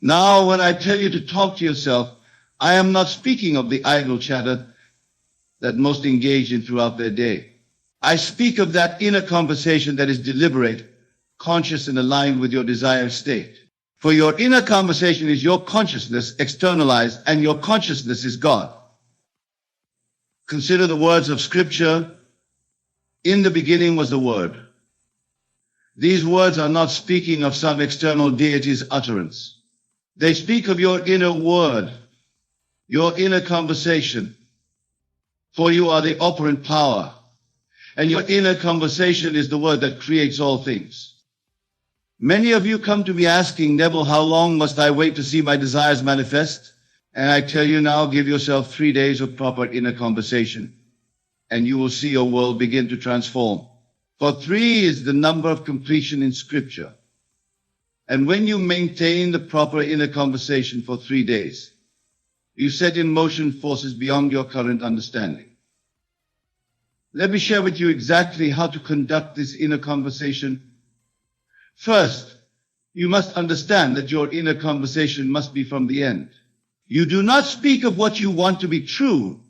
Now, when I tell you to talk to yourself, I am not speaking of the idle chatter that most engage in throughout their day. I speak of that inner conversation that is deliberate, conscious, and aligned with your desired state. For your inner conversation is your consciousness externalized, and your consciousness is God. Consider the words of Scripture. In the beginning was the Word. These words are not speaking of some external deity's utterance. They speak of your inner word, your inner conversation. For you are the operant power, and your inner conversation is the word that creates all things. Many of you come to me asking, Neville, how long must I wait to see my desires manifest? And I tell you now, give yourself 3 days of proper inner conversation, and you will see your world begin to transform. For 3 is the number of completion in Scripture. And when you maintain the proper inner conversation for 3 days, you set in motion forces beyond your current understanding. Let me share with you exactly how to conduct this inner conversation. First, you must understand that your inner conversation must be from the end. You do not speak of what you want to be true.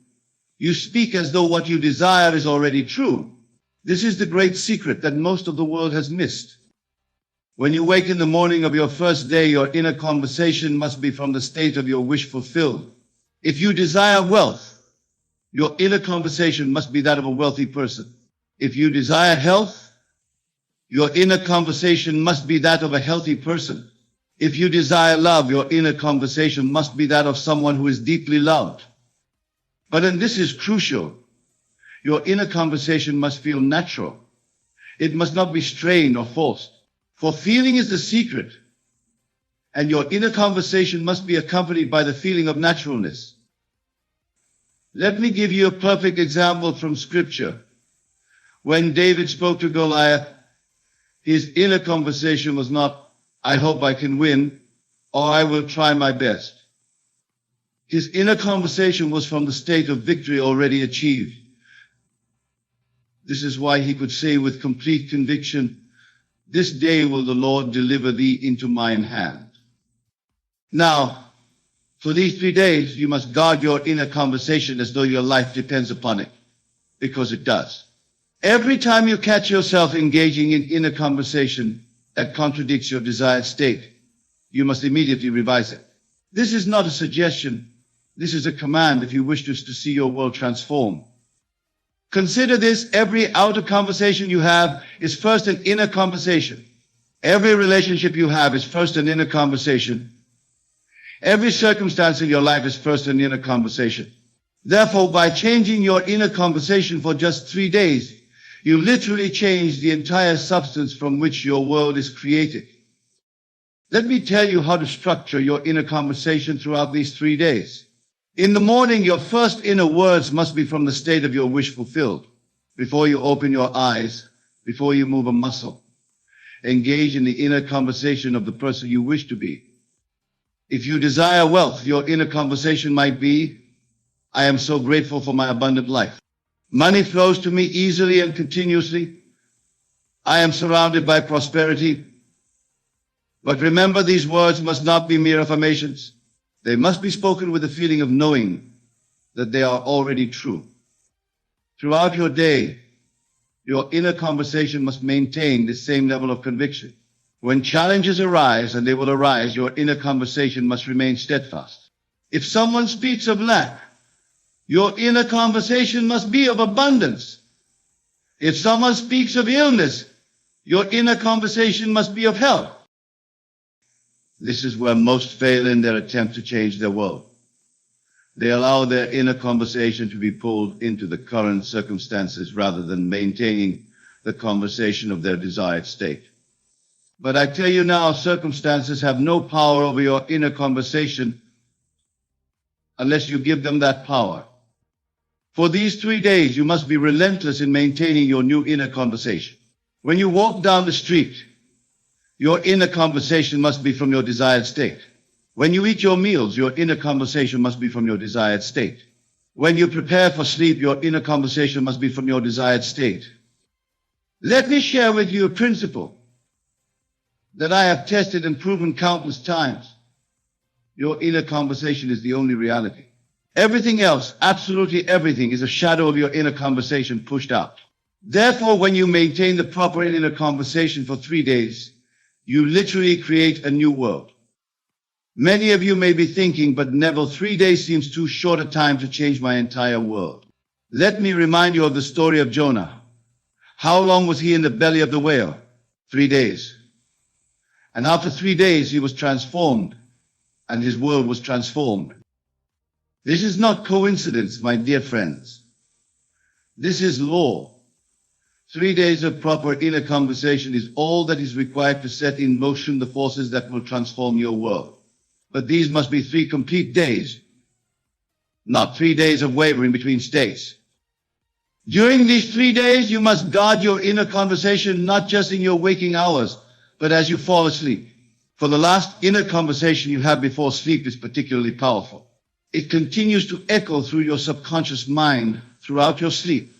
You speak as though what you desire is already true. This is the great secret that most of the world has missed. When you wake in the morning of your first day, your inner conversation must be from the state of your wish fulfilled. If you desire wealth, your inner conversation must be that of a wealthy person. If you desire health, your inner conversation must be that of a healthy person. If you desire love, your inner conversation must be that of someone who is deeply loved. But, and this is crucial, your inner conversation must feel natural. It must not be strained or forced. For feeling is the secret, and your inner conversation must be accompanied by the feeling of naturalness. Let me give you a perfect example from Scripture. When David spoke to Goliath, his inner conversation was not, I hope I can win, or I will try my best. His inner conversation was from the state of victory already achieved. This is why he could say with complete conviction, this day will the Lord deliver thee into mine hand. Now, for these 3 days, you must guard your inner conversation as though your life depends upon it, because it does. Every time you catch yourself engaging in inner conversation that contradicts your desired state, you must immediately revise it. This is not a suggestion. This is a command if you wish to see your world transform. Consider this, every outer conversation you have is first an inner conversation. Every relationship you have is first an inner conversation. Every circumstance in your life is first an inner conversation. Therefore, by changing your inner conversation for just 3 days, you literally change the entire substance from which your world is created. Let me tell you how to structure your inner conversation throughout these 3 days. In the morning, your first inner words must be from the state of your wish fulfilled. Before you open your eyes, before you move a muscle, engage in the inner conversation of the person you wish to be. If you desire wealth, your inner conversation might be, I am so grateful for my abundant life. Money flows to me easily and continuously. I am surrounded by prosperity. But remember, these words must not be mere affirmations. They must be spoken with a feeling of knowing that they are already true. Throughout your day, your inner conversation must maintain the same level of conviction. When challenges arise, and they will arise, your inner conversation must remain steadfast. If someone speaks of lack, your inner conversation must be of abundance. If someone speaks of illness, your inner conversation must be of health. This is where most fail in their attempt to change their world. They allow their inner conversation to be pulled into the current circumstances rather than maintaining the conversation of their desired state. But I tell you now, circumstances have no power over your inner conversation unless you give them that power. For these 3 days, you must be relentless in maintaining your new inner conversation. When you walk down the street, your inner conversation must be from your desired state. When you eat your meals, your inner conversation must be from your desired state. When you prepare for sleep, your inner conversation must be from your desired state. Let me share with you a principle that I have tested and proven countless times. Your inner conversation is the only reality. Everything else, absolutely everything, is a shadow of your inner conversation pushed out. Therefore, when you maintain the proper inner conversation for 3 days, you literally create a new world. Many of you may be thinking, but Neville, 3 days seems too short a time to change my entire world. Let me remind you of the story of Jonah. How long was he in the belly of the whale? 3 days. And after 3 days, he was transformed, and his world was transformed. This is not coincidence, my dear friends. This is law. 3 days of proper inner conversation is all that is required to set in motion the forces that will transform your world. But these must be 3 complete days, not 3 days of wavering between states. During these 3 days, you must guard your inner conversation, not just in your waking hours, but as you fall asleep. For the last inner conversation you have before sleep is particularly powerful. It continues to echo through your subconscious mind throughout your sleep.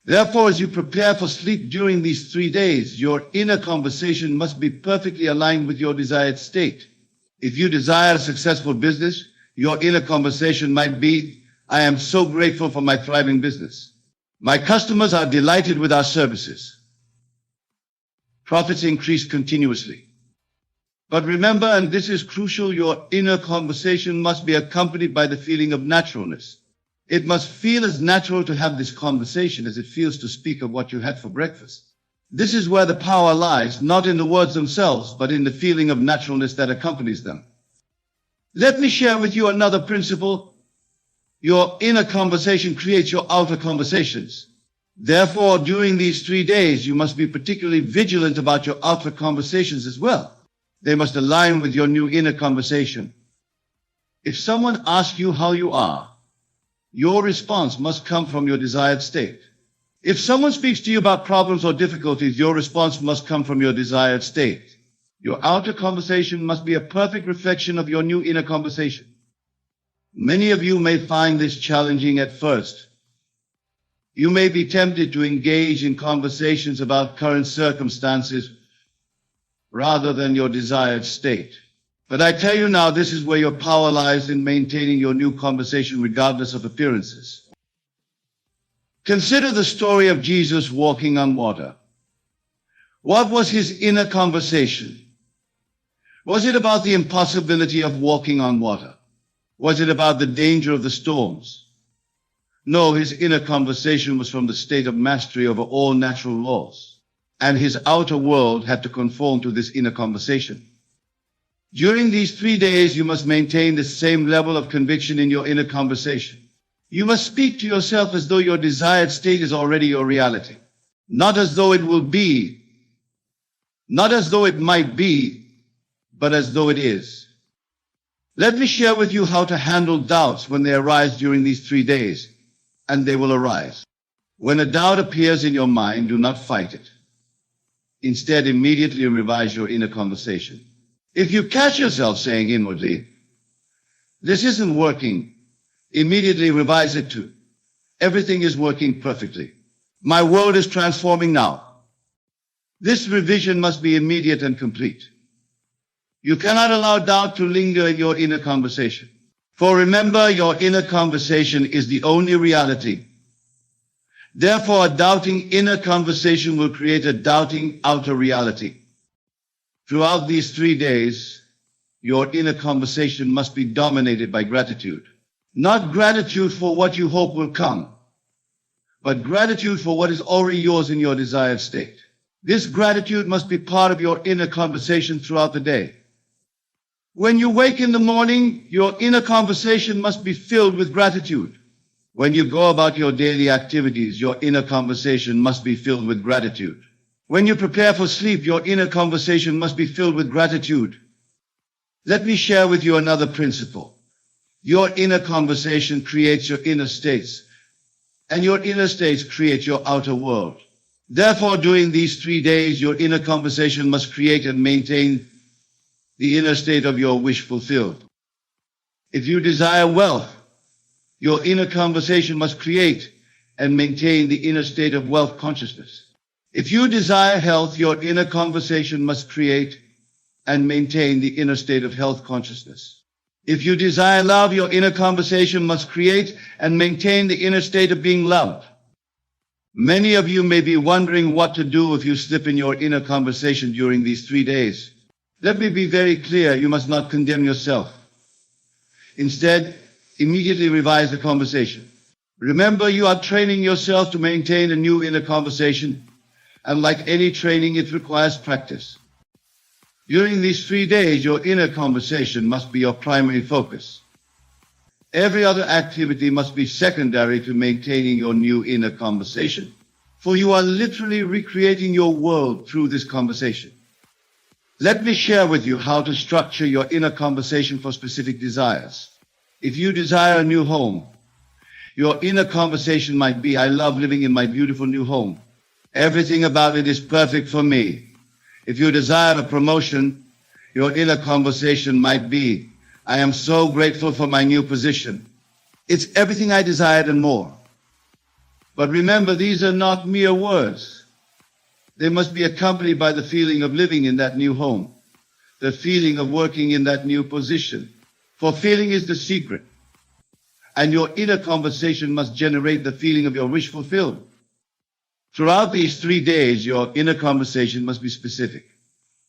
Therefore, as you prepare for sleep during these 3 days, your inner conversation must be perfectly aligned with your desired state. If you desire a successful business, your inner conversation might be, I am so grateful for my thriving business. My customers are delighted with our services. Profits increase continuously. But remember, and this is crucial, your inner conversation must be accompanied by the feeling of naturalness. It must feel as natural to have this conversation as it feels to speak of what you had for breakfast. This is where the power lies, not in the words themselves, but in the feeling of naturalness that accompanies them. Let me share with you another principle. Your inner conversation creates your outer conversations. Therefore, during these 3 days, you must be particularly vigilant about your outer conversations as well. They must align with your new inner conversation. If someone asks you how you are, your response must come from your desired state. If someone speaks to you about problems or difficulties, your response must come from your desired state. Your outer conversation must be a perfect reflection of your new inner conversation. Many of you may find this challenging at first. You may be tempted to engage in conversations about current circumstances rather than your desired state. But I tell you now, this is where your power lies in maintaining your new conversation regardless of appearances. Consider the story of Jesus walking on water. What was his inner conversation? Was it about the impossibility of walking on water? Was it about the danger of the storms? No, his inner conversation was from the state of mastery over all natural laws, and his outer world had to conform to this inner conversation. During these 3 days, you must maintain the same level of conviction in your inner conversation. You must speak to yourself as though your desired state is already your reality, not as though it will be, not as though it might be, but as though it is. Let me share with you how to handle doubts when they arise during these 3 days, and they will arise. When a doubt appears in your mind, do not fight it. Instead, immediately revise your inner conversation. If you catch yourself saying inwardly, this isn't working, immediately revise it to, everything is working perfectly. My world is transforming now. This revision must be immediate and complete. You cannot allow doubt to linger in your inner conversation. For remember, your inner conversation is the only reality. Therefore, a doubting inner conversation will create a doubting outer reality. Throughout these 3 days, your inner conversation must be dominated by gratitude. Not gratitude for what you hope will come, but gratitude for what is already yours in your desired state. This gratitude must be part of your inner conversation throughout the day. When you wake in the morning, your inner conversation must be filled with gratitude. When you go about your daily activities, your inner conversation must be filled with gratitude. When you prepare for sleep, your inner conversation must be filled with gratitude. Let me share with you another principle. Your inner conversation creates your inner states, and your inner states create your outer world. Therefore, during these 3 days, your inner conversation must create and maintain the inner state of your wish fulfilled. If you desire wealth, your inner conversation must create and maintain the inner state of wealth consciousness. If you desire health, your inner conversation must create and maintain the inner state of health consciousness. If you desire love, your inner conversation must create and maintain the inner state of being loved. Many of you may be wondering what to do if you slip in your inner conversation during these 3 days. Let me be very clear, you must not condemn yourself. Instead, immediately revise the conversation. Remember, you are training yourself to maintain a new inner conversation, and like any training, it requires practice. During these 3 days, your inner conversation must be your primary focus. Every other activity must be secondary to maintaining your new inner conversation, for you are literally recreating your world through this conversation. Let me share with you how to structure your inner conversation for specific desires. If you desire a new home, your inner conversation might be, I love living in my beautiful new home. Everything about it is perfect for me. If you desire a promotion, your inner conversation might be, I am so grateful for my new position. It's everything I desired and more. But remember, these are not mere words. They must be accompanied by the feeling of living in that new home, the feeling of working in that new position. For feeling is the secret. And your inner conversation must generate the feeling of your wish fulfilled. Throughout these 3 days, your inner conversation must be specific.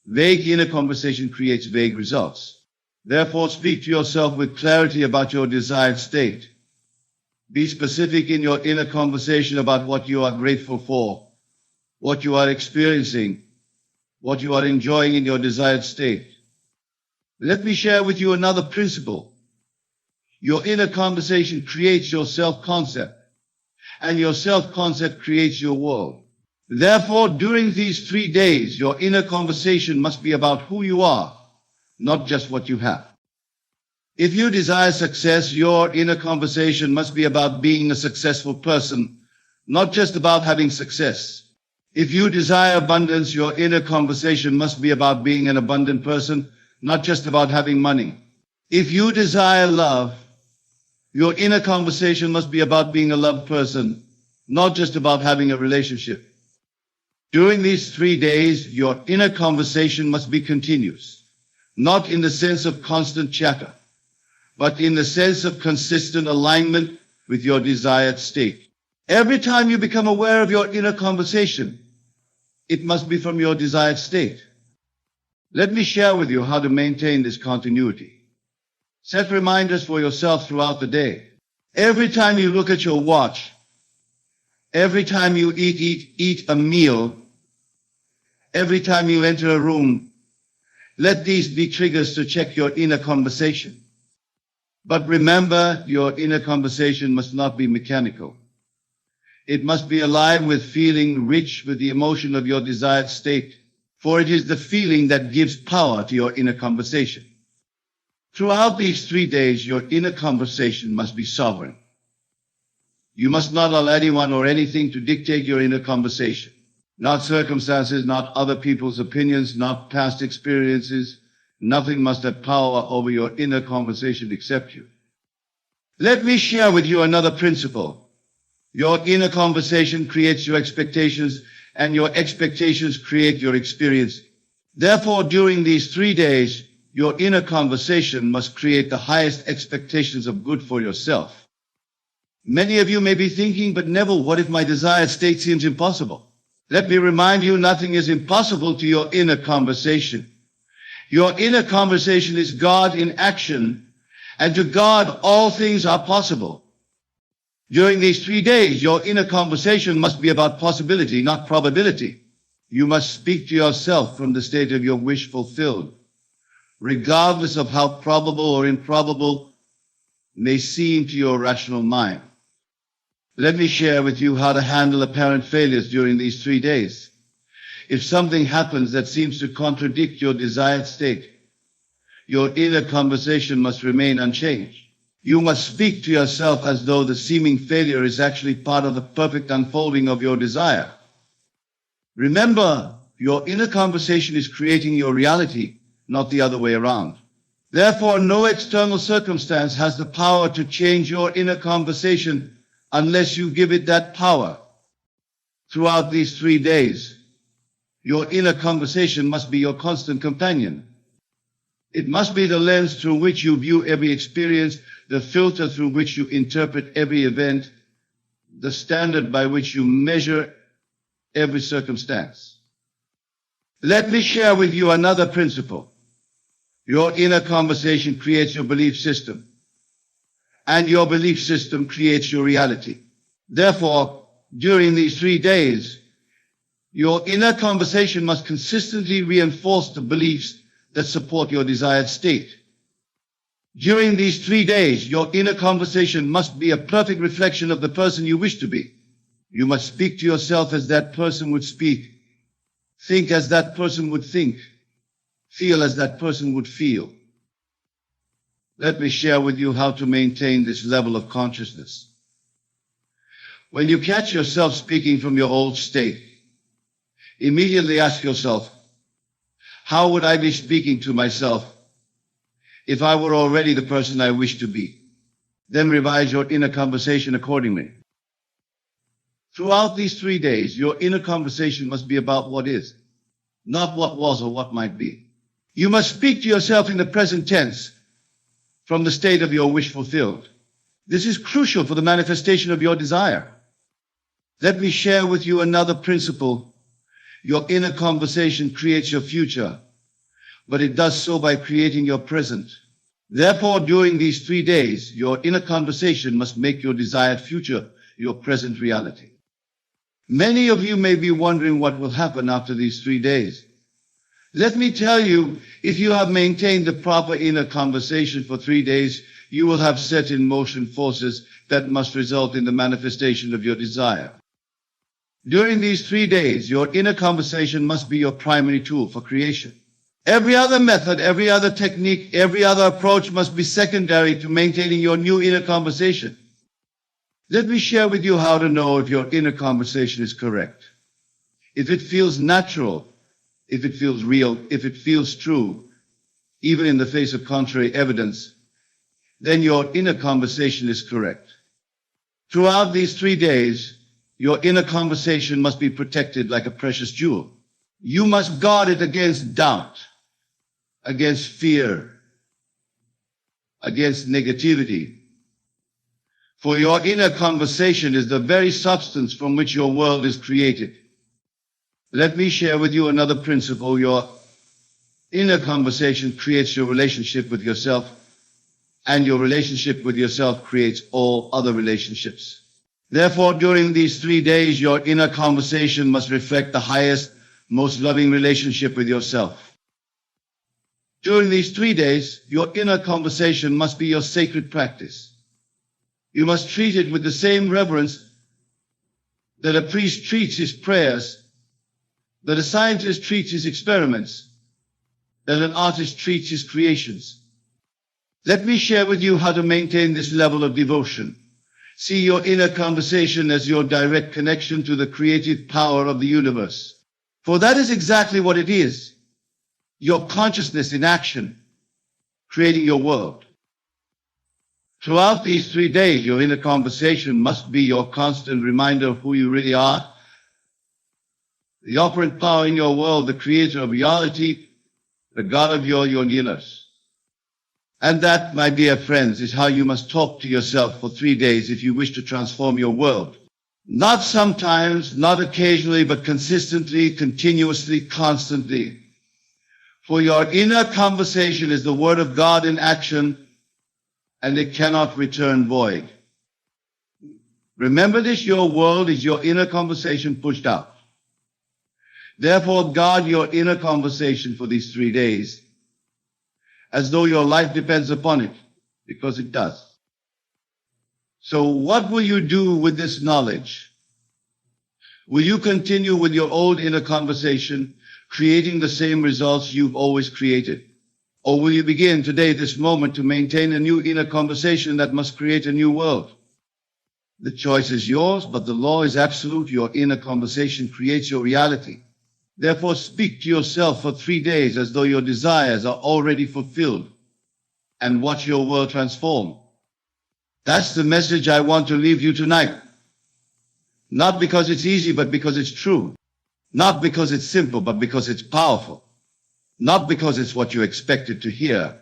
Vague inner conversation creates vague results. Therefore, speak to yourself with clarity about your desired state. Be specific in your inner conversation about what you are grateful for, what you are experiencing, what you are enjoying in your desired state. Let me share with you another principle. Your inner conversation creates your self-concept, and your self-concept creates your world. Therefore, during these 3 days, your inner conversation must be about who you are, not just what you have. If you desire success, your inner conversation must be about being a successful person, not just about having success. If you desire abundance, your inner conversation must be about being an abundant person, not just about having money. If you desire love, your inner conversation must be about being a loved person, not just about having a relationship. During these 3 days, your inner conversation must be continuous, not in the sense of constant chatter, but in the sense of consistent alignment with your desired state. Every time you become aware of your inner conversation, it must be from your desired state. Let me share with you how to maintain this continuity. Set reminders for yourself throughout the day. Every time you look at your watch, every time you eat a meal, every time you enter a room, let these be triggers to check your inner conversation. But remember, your inner conversation must not be mechanical. It must be alive with feeling, rich with the emotion of your desired state, for it is the feeling that gives power to your inner conversation. Throughout these 3 days, your inner conversation must be sovereign. You must not allow anyone or anything to dictate your inner conversation. Not circumstances, not other people's opinions, not past experiences. Nothing must have power over your inner conversation except you. Let me share with you another principle. Your inner conversation creates your expectations, and your expectations create your experience. Therefore, during these 3 days, your inner conversation must create the highest expectations of good for yourself. Many of you may be thinking, but Neville, what if my desired state seems impossible? Let me remind you, nothing is impossible to your inner conversation. Your inner conversation is God in action, and to God all things are possible. During these 3 days, your inner conversation must be about possibility, not probability. You must speak to yourself from the state of your wish fulfilled, regardless of how probable or improbable may seem to your rational mind. Let me share with you how to handle apparent failures during these 3 days. If something happens that seems to contradict your desired state, your inner conversation must remain unchanged. You must speak to yourself as though the seeming failure is actually part of the perfect unfolding of your desire. Remember, your inner conversation is creating your reality, not the other way around. Therefore, no external circumstance has the power to change your inner conversation unless you give it that power. Throughout these 3 days, your inner conversation must be your constant companion. It must be the lens through which you view every experience, the filter through which you interpret every event, the standard by which you measure every circumstance. Let me share with you another principle. Your inner conversation creates your belief system, and your belief system creates your reality. Therefore, during these 3 days, your inner conversation must consistently reinforce the beliefs that support your desired state. During these 3 days, your inner conversation must be a perfect reflection of the person you wish to be. You must speak to yourself as that person would speak, think as that person would think, feel as that person would feel. Let me share with you how to maintain this level of consciousness. When you catch yourself speaking from your old state, immediately ask yourself, how would I be speaking to myself if I were already the person I wish to be? Then revise your inner conversation accordingly. Throughout these 3 days, your inner conversation must be about what is, not what was or what might be. You must speak to yourself in the present tense from the state of your wish fulfilled. This is crucial for the manifestation of your desire. Let me share with you another principle. Your inner conversation creates your future, but it does so by creating your present. Therefore, during these 3 days, your inner conversation must make your desired future your present reality. Many of you may be wondering what will happen after these 3 days. Let me tell you, if you have maintained the proper inner conversation for 3 days, you will have set in motion forces that must result in the manifestation of your desire. During these 3 days, your inner conversation must be your primary tool for creation. Every other method, every other technique, every other approach must be secondary to maintaining your new inner conversation. Let me share with you how to know if your inner conversation is correct. If it feels natural, if it feels real, if it feels true, even in the face of contrary evidence, then your inner conversation is correct. Throughout these 3 days, your inner conversation must be protected like a precious jewel. You must guard it against doubt, against fear, against negativity. For your inner conversation is the very substance from which your world is created. Let me share with you another principle. Your inner conversation creates your relationship with yourself, and your relationship with yourself creates all other relationships. Therefore, during these 3 days, your inner conversation must reflect the highest, most loving relationship with yourself. During these 3 days, your inner conversation must be your sacred practice. You must treat it with the same reverence that a priest treats his prayers, that a scientist treats his experiments, that an artist treats his creations. Let me share with you how to maintain this level of devotion. See your inner conversation as your direct connection to the creative power of the universe. For that is exactly what it is. Your consciousness in action, creating your world. Throughout these 3 days, your inner conversation must be your constant reminder of who you really are, the operant power in your world, the creator of reality, the God of your universe. And that, my dear friends, is how you must talk to yourself for 3 days if you wish to transform your world. Not sometimes, not occasionally, but consistently, continuously, constantly. For your inner conversation is the word of God in action, and it cannot return void. Remember this, your world is your inner conversation pushed out. Therefore, guard your inner conversation for these 3 days, as though your life depends upon it, because it does. So what will you do with this knowledge? Will you continue with your old inner conversation, creating the same results you've always created? Or will you begin today, this moment, to maintain a new inner conversation that must create a new world? The choice is yours, but the law is absolute. Your inner conversation creates your reality. Therefore, speak to yourself for 3 days as though your desires are already fulfilled, and watch your world transform. That's the message I want to leave you tonight. Not because it's easy, but because it's true. Not because it's simple, but because it's powerful. Not because it's what you expected to hear,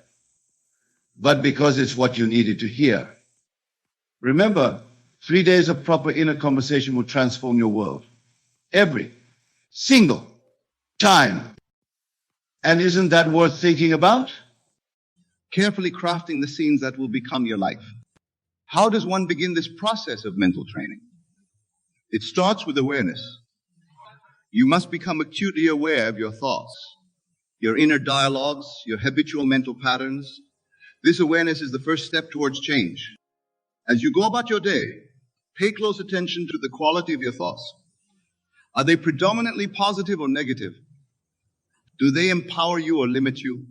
but because it's what you needed to hear. Remember, 3 days of proper inner conversation will transform your world. Every single time. And isn't that worth thinking about? Carefully crafting the scenes that will become your life. How does one begin this process of mental training? It starts with awareness. You must become acutely aware of your thoughts, your inner dialogues, your habitual mental patterns. This awareness is the first step towards change. As you go about your day, pay close attention to the quality of your thoughts. Are they predominantly positive or negative? Do they empower you or limit you?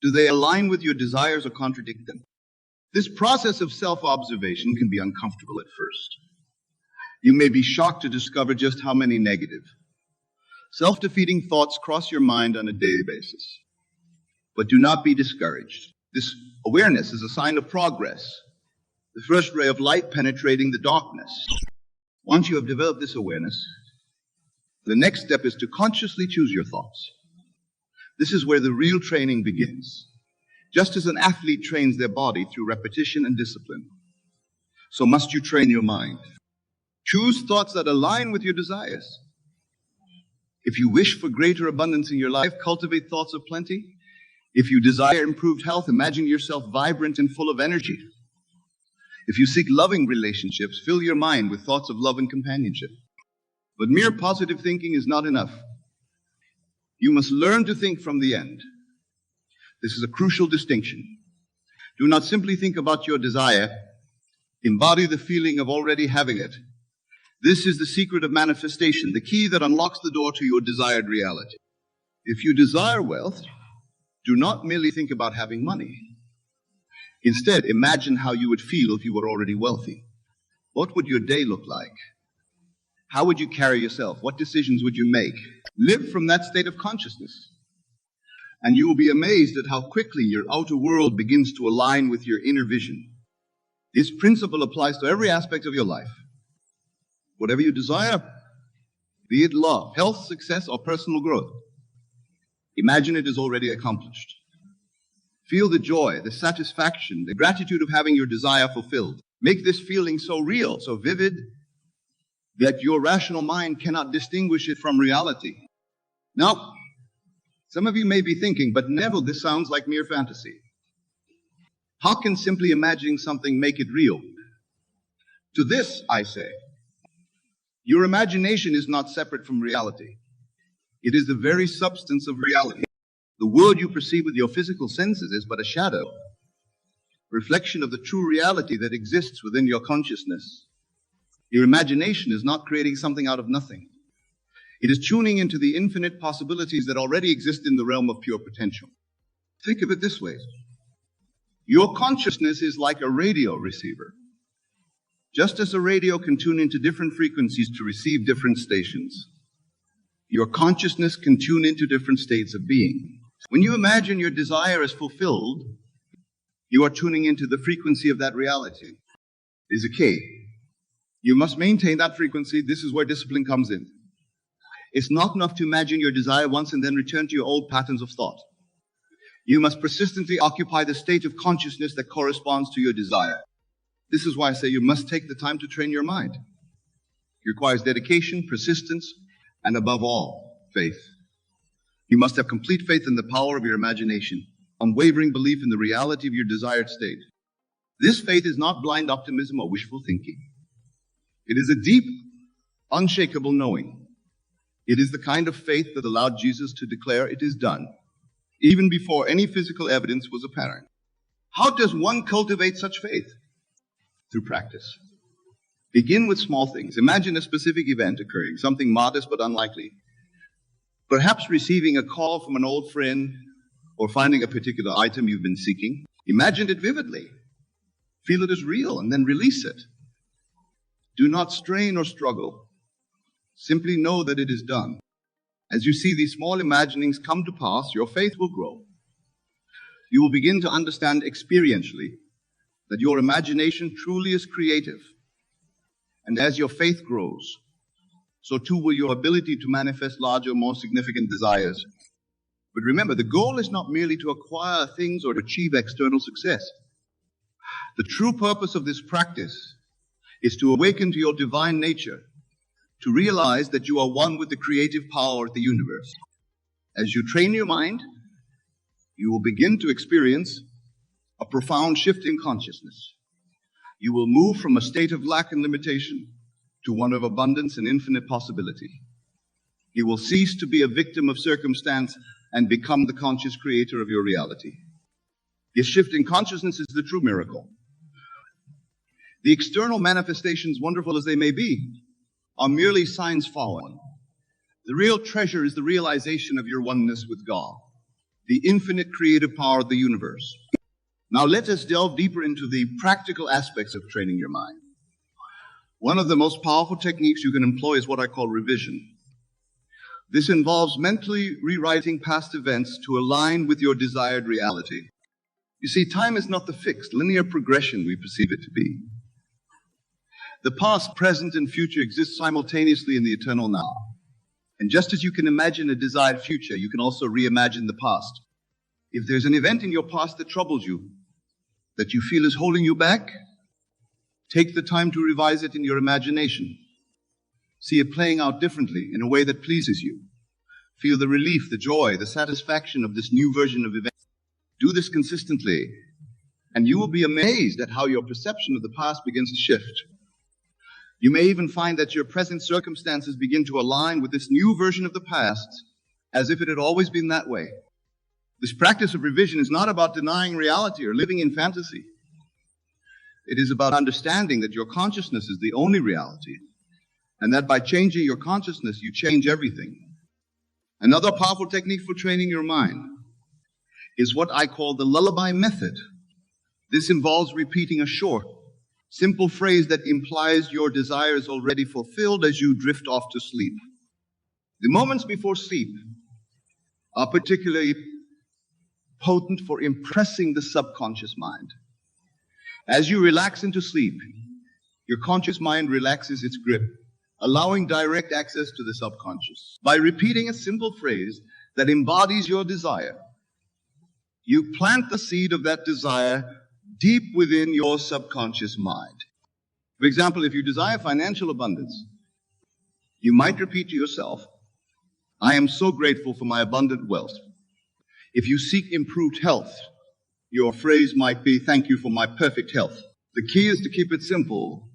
Do they align with your desires or contradict them? This process of self-observation can be uncomfortable at first. You may be shocked to discover just how many negative, self-defeating thoughts cross your mind on a daily basis. But do not be discouraged. This awareness is a sign of progress, the first ray of light penetrating the darkness. Once you have developed this awareness, the next step is to consciously choose your thoughts. This is where the real training begins. Just as an athlete trains their body through repetition and discipline, so must you train your mind. Choose thoughts that align with your desires. If you wish for greater abundance in your life, cultivate thoughts of plenty. If you desire improved health, imagine yourself vibrant and full of energy. If you seek loving relationships, fill your mind with thoughts of love and companionship. But mere positive thinking is not enough. You must learn to think from the end. This is a crucial distinction. Do not simply think about your desire. Embody the feeling of already having it. This is the secret of manifestation, the key that unlocks the door to your desired reality. If you desire wealth, do not merely think about having money. Instead, imagine how you would feel if you were already wealthy. What would your day look like? How would you carry yourself? What decisions would you make? Live from that state of consciousness. And you will be amazed at how quickly your outer world begins to align with your inner vision. This principle applies to every aspect of your life. Whatever you desire, be it love, health, success, or personal growth, imagine it is already accomplished. Feel the joy, the satisfaction, the gratitude of having your desire fulfilled. Make this feeling so real, so vivid, that your rational mind cannot distinguish it from reality. Now, some of you may be thinking, but Neville, this sounds like mere fantasy. How can simply imagining something make it real? To this, I say, your imagination is not separate from reality. It is the very substance of reality. The world you perceive with your physical senses is but a shadow, reflection of the true reality that exists within your consciousness. Your imagination is not creating something out of nothing. It is tuning into the infinite possibilities that already exist in the realm of pure potential. Think of it this way. Your consciousness is like a radio receiver. Just as a radio can tune into different frequencies to receive different stations, your consciousness can tune into different states of being. When you imagine your desire is fulfilled, you are tuning into the frequency of that reality. It is a key. You must maintain that frequency. This is where discipline comes in. It's not enough to imagine your desire once and then return to your old patterns of thought. You must persistently occupy the state of consciousness that corresponds to your desire. This is why I say you must take the time to train your mind. It requires dedication, persistence, and above all, faith. You must have complete faith in the power of your imagination, unwavering belief in the reality of your desired state. This faith is not blind optimism or wishful thinking. It is a deep, unshakable knowing. It is the kind of faith that allowed Jesus to declare it is done, even before any physical evidence was apparent. How does one cultivate such faith? Through practice. Begin with small things. Imagine a specific event occurring, something modest but unlikely. Perhaps receiving a call from an old friend or finding a particular item you've been seeking. Imagine it vividly. Feel it as real and then release it. Do not strain or struggle. Simply know that it is done. As you see these small imaginings come to pass, your faith will grow. You will begin to understand experientially that your imagination truly is creative. And as your faith grows, so too will your ability to manifest larger, more significant desires. But remember, the goal is not merely to acquire things or to achieve external success. The true purpose of this practice is to awaken to your divine nature, to realize that you are one with the creative power of the universe. As you train your mind, you will begin to experience a profound shift in consciousness. You will move from a state of lack and limitation to one of abundance and infinite possibility. You will cease to be a victim of circumstance and become the conscious creator of your reality. This shift in consciousness is the true miracle. The external manifestations, wonderful as they may be, are merely signs following. The real treasure is the realization of your oneness with God, the infinite creative power of the universe. Now let us delve deeper into the practical aspects of training your mind. One of the most powerful techniques you can employ is what I call revision. This involves mentally rewriting past events to align with your desired reality. You see, time is not the fixed, linear progression we perceive it to be. The past, present, and future exist simultaneously in the eternal now. And just as you can imagine a desired future, you can also reimagine the past. If there's an event in your past that troubles you, that you feel is holding you back, take the time to revise it in your imagination. See it playing out differently in a way that pleases you. Feel the relief, the joy, the satisfaction of this new version of events. Do this consistently, and you will be amazed at how your perception of the past begins to shift. You may even find that your present circumstances begin to align with this new version of the past, as if it had always been that way. This practice of revision is not about denying reality or living in fantasy. It is about understanding that your consciousness is the only reality, and that by changing your consciousness, you change everything. Another powerful technique for training your mind is what I call the lullaby method. This involves repeating a short, simple phrase that implies your desire is already fulfilled as you drift off to sleep. The moments before sleep are particularly potent for impressing the subconscious mind. As you relax into sleep, your conscious mind relaxes its grip, allowing direct access to the subconscious. By repeating a simple phrase that embodies your desire, you plant the seed of that desire deep within your subconscious mind. For example, if you desire financial abundance, you might repeat to yourself, I am so grateful for my abundant wealth. If you seek improved health, your phrase might be, thank you for my perfect health. The key is to keep it simple,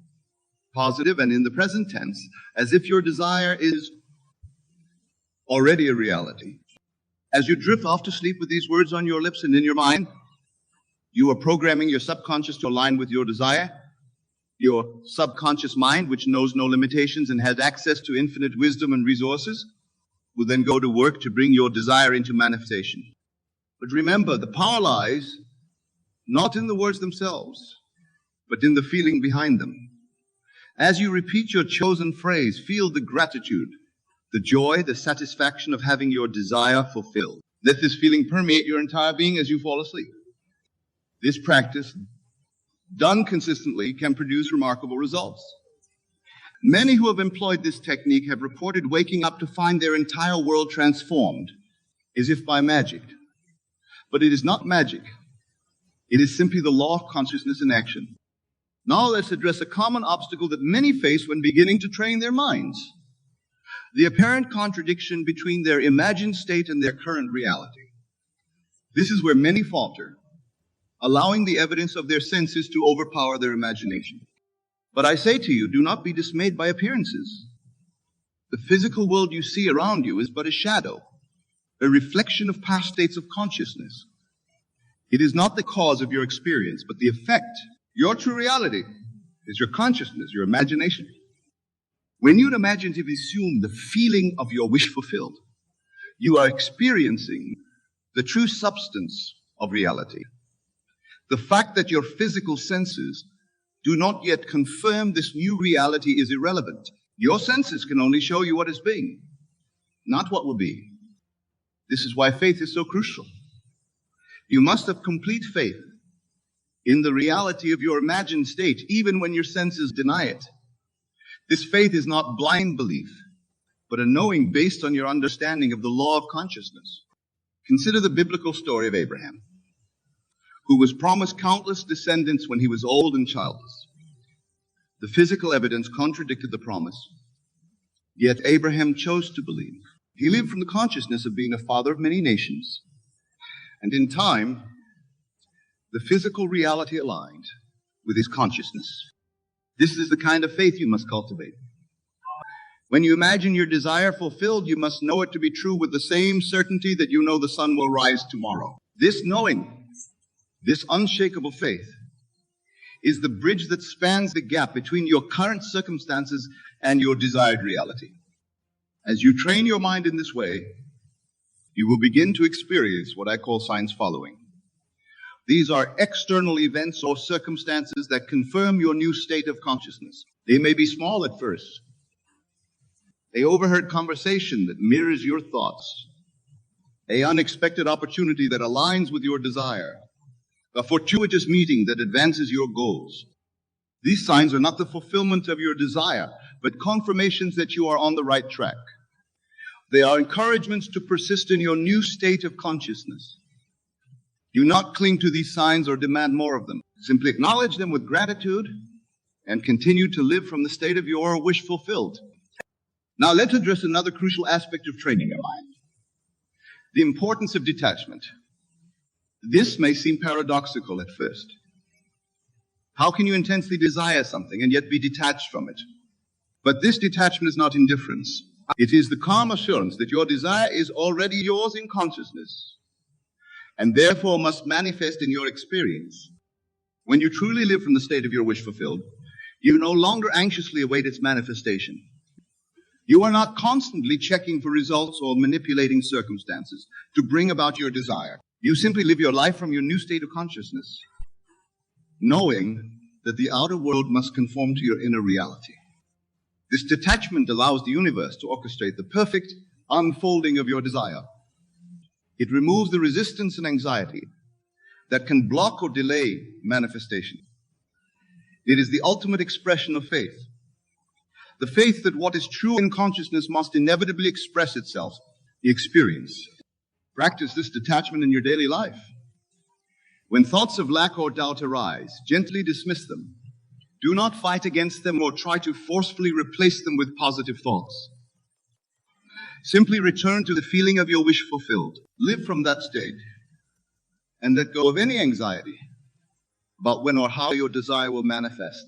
positive, and in the present tense, as if your desire is already a reality. As you drift off to sleep with these words on your lips and in your mind, you are programming your subconscious to align with your desire. Your subconscious mind, which knows no limitations and has access to infinite wisdom and resources, will then go to work to bring your desire into manifestation. But remember, the power lies not in the words themselves, but in the feeling behind them. As you repeat your chosen phrase, feel the gratitude, the joy, the satisfaction of having your desire fulfilled. Let this feeling permeate your entire being as you fall asleep. This practice, done consistently, can produce remarkable results. Many who have employed this technique have reported waking up to find their entire world transformed, as if by magic. But it is not magic. It is simply the law of consciousness in action. Now let's address a common obstacle that many face when beginning to train their minds: the apparent contradiction between their imagined state and their current reality. This is where many falter, allowing the evidence of their senses to overpower their imagination. But I say to you, do not be dismayed by appearances. The physical world you see around you is but a shadow, a reflection of past states of consciousness. It is not the cause of your experience, but the effect. Your true reality is your consciousness, your imagination. When you imaginatively assume the feeling of your wish fulfilled, you are experiencing the true substance of reality. The fact that your physical senses do not yet confirm this new reality is irrelevant. Your senses can only show you what is being, not what will be. This is why faith is so crucial. You must have complete faith in the reality of your imagined state, even when your senses deny it. This faith is not blind belief, but a knowing based on your understanding of the law of consciousness. Consider the biblical story of Abraham, who was promised countless descendants when he was old and childless. The physical evidence contradicted the promise, yet Abraham chose to believe. He lived from the consciousness of being a father of many nations, and in time, the physical reality aligned with his consciousness. This is the kind of faith you must cultivate. When you imagine your desire fulfilled, you must know it to be true with the same certainty that you know the sun will rise tomorrow. This knowing, this unshakable faith, is the bridge that spans the gap between your current circumstances and your desired reality. As you train your mind in this way, you will begin to experience what I call signs following. These are external events or circumstances that confirm your new state of consciousness. They may be small at first. A overheard conversation that mirrors your thoughts, an unexpected opportunity that aligns with your desire, a fortuitous meeting that advances your goals. These signs are not the fulfillment of your desire, but confirmations that you are on the right track. They are encouragements to persist in your new state of consciousness. Do not cling to these signs or demand more of them. Simply acknowledge them with gratitude and continue to live from the state of your wish fulfilled. Now let's address another crucial aspect of training your mind: the importance of detachment. This may seem paradoxical at first. How can you intensely desire something and yet be detached from it? But this detachment is not indifference. It is the calm assurance that your desire is already yours in consciousness, and therefore must manifest in your experience. When you truly live from the state of your wish fulfilled, you no longer anxiously await its manifestation. You are not constantly checking for results or manipulating circumstances to bring about your desire. You simply live your life from your new state of consciousness, knowing that the outer world must conform to your inner reality. This detachment allows the universe to orchestrate the perfect unfolding of your desire. It removes the resistance and anxiety that can block or delay manifestation. It is the ultimate expression of faith. The faith that what is true in consciousness must inevitably express itself, the experience. Practice this detachment in your daily life. When thoughts of lack or doubt arise, gently dismiss them. Do not fight against them or try to forcefully replace them with positive thoughts. Simply return to the feeling of your wish fulfilled. Live from that state and let go of any anxiety about when or how your desire will manifest.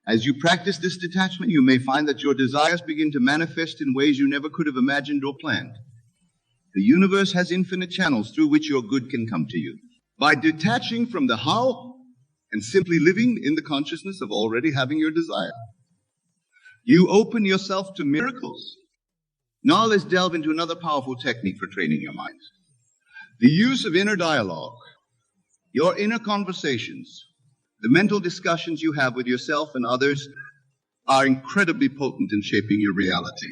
As you practice this detachment, you may find that your desires begin to manifest in ways you never could have imagined or planned. The universe has infinite channels through which your good can come to you. By detaching from the how and simply living in the consciousness of already having your desire, you open yourself to miracles. Now let's delve into another powerful technique for training your mind: the use of inner dialogue. Your inner conversations, the mental discussions you have with yourself and others, are incredibly potent in shaping your reality.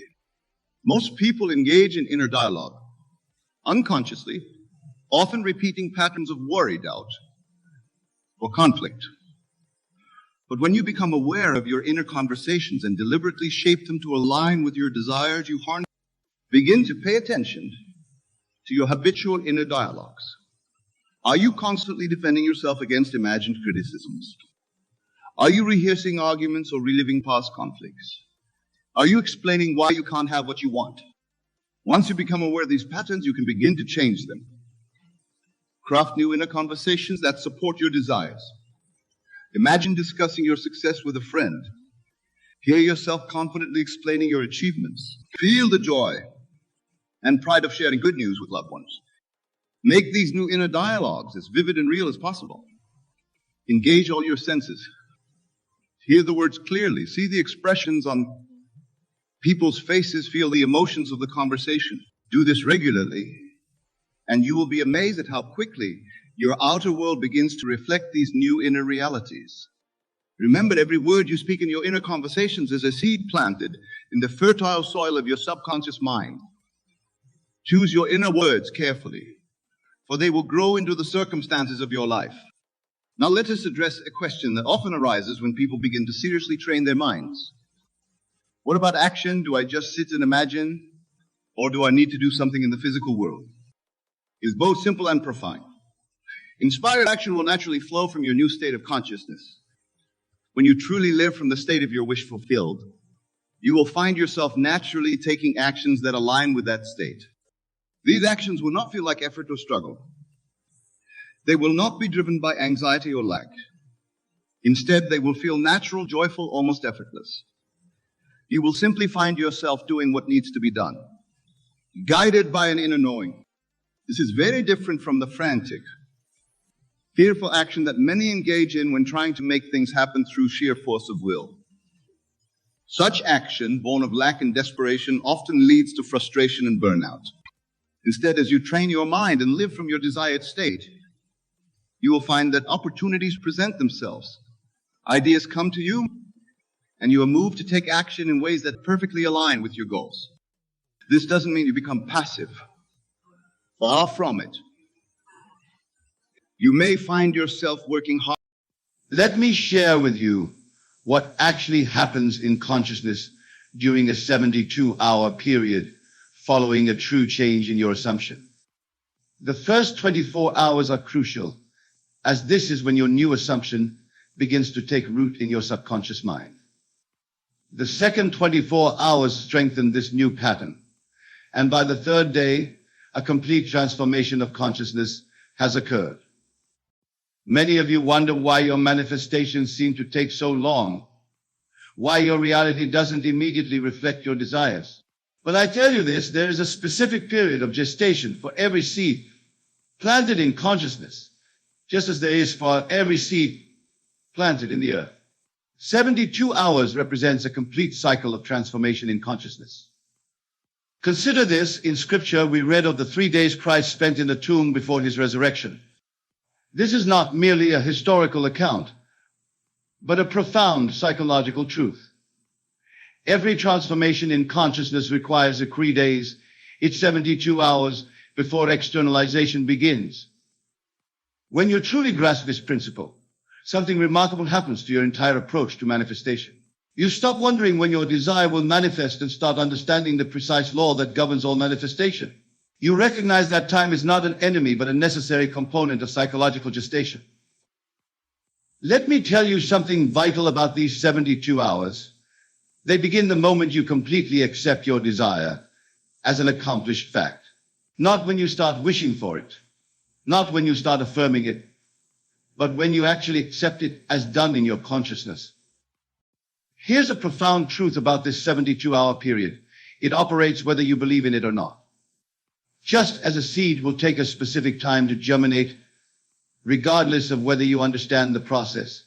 Most people engage in inner dialogue unconsciously, often repeating patterns of worry, doubt, or conflict. But when you become aware of your inner conversations and deliberately shape them to align with your desires, you begin to pay attention to your habitual inner dialogues. Are you constantly defending yourself against imagined criticisms? Are you rehearsing arguments or reliving past conflicts? Are you explaining why you can't have what you want? Once you become aware of these patterns, you can begin to change them. Craft new inner conversations that support your desires. Imagine discussing your success with a friend. Hear yourself confidently explaining your achievements. Feel the joy and pride of sharing good news with loved ones. Make these new inner dialogues as vivid and real as possible. Engage all your senses. Hear the words clearly. See the expressions on people's faces. Feel the emotions of the conversation. Do this regularly, and you will be amazed at how quickly your outer world begins to reflect these new inner realities. Remember, every word you speak in your inner conversations is a seed planted in the fertile soil of your subconscious mind. Choose your inner words carefully, for they will grow into the circumstances of your life. Now let us address a question that often arises when people begin to seriously train their minds. What about action? Do I just sit and imagine, or do I need to do something in the physical world? is both simple and profound. Inspired action will naturally flow from your new state of consciousness. When you truly live from the state of your wish fulfilled, you will find yourself naturally taking actions that align with that state. These actions will not feel like effort or struggle. They will not be driven by anxiety or lack. Instead, they will feel natural, joyful, almost effortless. You will simply find yourself doing what needs to be done, guided by an inner knowing. This is very different from the frantic, fearful action that many engage in when trying to make things happen through sheer force of will. Such action, born of lack and desperation, often leads to frustration and burnout. Instead, as you train your mind and live from your desired state, you will find that opportunities present themselves. Ideas come to you, and you are moved to take action in ways that perfectly align with your goals. This doesn't mean you become passive. Far from it. You may find yourself working hard. Let me share with you what actually happens in consciousness during a 72-hour period following a true change in your assumption. The first 24 hours are crucial, as this is when your new assumption begins to take root in your subconscious mind. The second 24 hours strengthen this new pattern, and by the third day, a complete transformation of consciousness has occurred. Many of you wonder why your manifestations seem to take so long, why your reality doesn't immediately reflect your desires. But I tell you this, there is a specific period of gestation for every seed planted in consciousness, just as there is for every seed planted in the earth. 72 hours represents a complete cycle of transformation in consciousness. Consider this. In Scripture, we read of the 3 days Christ spent in the tomb before his resurrection. This is not merely a historical account, but a profound psychological truth. Every transformation in consciousness requires the 3 days. It's 72 hours before externalization begins. When you truly grasp this principle, something remarkable happens to your entire approach to manifestation. You stop wondering when your desire will manifest and start understanding the precise law that governs all manifestation. You recognize that time is not an enemy, but a necessary component of psychological gestation. Let me tell you something vital about these 72 hours. They begin the moment you completely accept your desire as an accomplished fact. Not when you start wishing for it, not when you start affirming it, but when you actually accept it as done in your consciousness. Here's a profound truth about this 72-hour period. It operates whether you believe in it or not. Just as a seed will take a specific time to germinate, regardless of whether you understand the process,